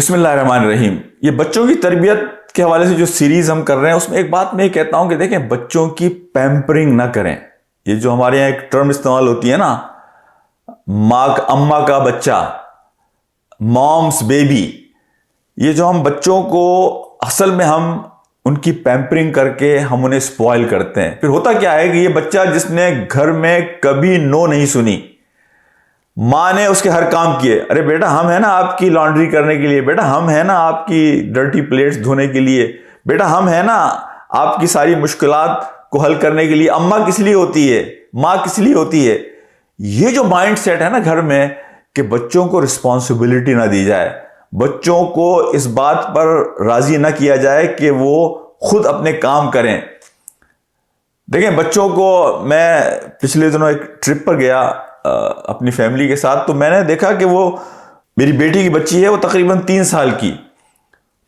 बिस्मिल्लाहिर्रहमानिर्रहीम। ये बच्चों की तरबियत के हवाले से जो सीरीज हम कर रहे हैं उसमें एक बात मैं कहता हूं कि देखें, बच्चों की पैम्परिंग ना करें। ये जो हमारे यहाँ एक टर्म इस्तेमाल होती है ना, अम्मा का बच्चा, मॉम्स बेबी, ये जो हम बच्चों को असल में हम उनकी पैम्परिंग करके हम उन्हें स्पॉइल करते हैं। फिर होता क्या है कि ये बच्चा जिसने घर में कभी नो नहीं सुनी, माँ ने उसके हर काम किए, अरे बेटा हम है ना आपकी लॉन्ड्री करने के लिए, बेटा हम है ना आपकी डर्टी प्लेट्स धोने के लिए, बेटा हम है ना आपकी सारी मुश्किलात को हल करने के लिए। अम्मा किस लिए होती है, माँ किस लिए होती है। ये जो माइंड सेट है ना घर में कि बच्चों को रिस्पॉन्सिबिलिटी ना दी जाए, बच्चों को इस बात पर राजी ना किया जाए कि वो खुद अपने काम करें। देखें, बच्चों को मैं पिछले दिनों एक ट्रिप पर गया अपनी फैमिली के साथ, तो मैंने देखा कि वो मेरी बेटी की बच्ची है, वो तकरीबन 3 साल की।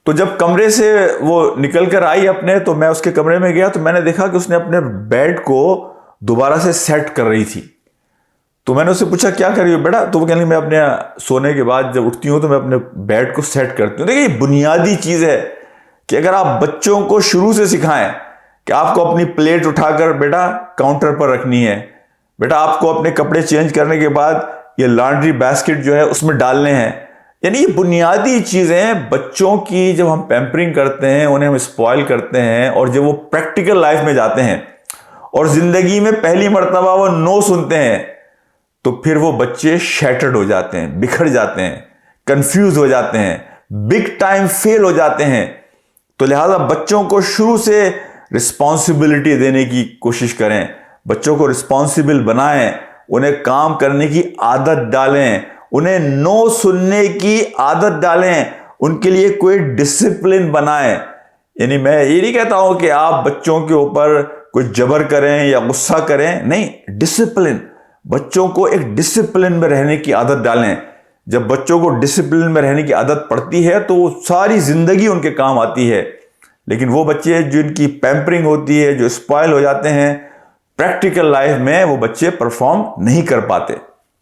तो जब कमरे से वो निकल कर आई अपने, तो मैं उसके कमरे में गया तो मैंने देखा कि उसने अपने बेड को दोबारा से सेट कर रही थी। तो मैंने उससे पूछा क्या कर रही हो बेटा, तो वो कहने लगी मैं अपने सोने के बाद जब उठती हूँ तो मैं अपने बेड को सेट करती हूँ। देखिए, ये बुनियादी चीज़ है कि अगर आप बच्चों को शुरू से सिखाएं कि आपको अपनी प्लेट उठाकर बेटा काउंटर पर रखनी है, बेटा आपको अपने कपड़े चेंज करने के बाद ये लॉन्ड्री बास्केट जो है उसमें डालने हैं, यानी ये बुनियादी चीज़ें बच्चों की जब हम पैम्परिंग करते हैं, उन्हें हम स्पॉइल करते हैं, और जब वो प्रैक्टिकल लाइफ में जाते हैं और ज़िंदगी में पहली मर्तबा वो नो सुनते हैं, तो फिर वो बच्चे शैटर्ड हो जाते हैं, बिखर जाते हैं, कंफ्यूज हो जाते हैं, बिग टाइम फेल हो जाते हैं। तो लिहाजा बच्चों को शुरू से रिस्पॉन्सिबिलिटी देने की कोशिश करें, बच्चों को रिस्पॉन्सिबल बनाएं, उन्हें काम करने की आदत डालें, उन्हें नो सुनने की आदत डालें, उनके लिए कोई डिसिप्लिन बनाएं। यानी मैं ये नहीं कहता हूं कि आप बच्चों के ऊपर कोई जबर करें या गुस्सा करें, नहीं, डिसिप्लिन, बच्चों को एक डिसिप्लिन में रहने की आदत डालें। जब बच्चों को डिसिप्लिन में रहने की आदत पड़ती है तो वो सारी जिंदगी उनके काम आती है। लेकिन वो बच्चे जिनकी पैम्परिंग होती है, जो स्पॉइल हो जाते हैं, प्रैक्टिकल लाइफ में वो बच्चे परफॉर्म नहीं कर पाते।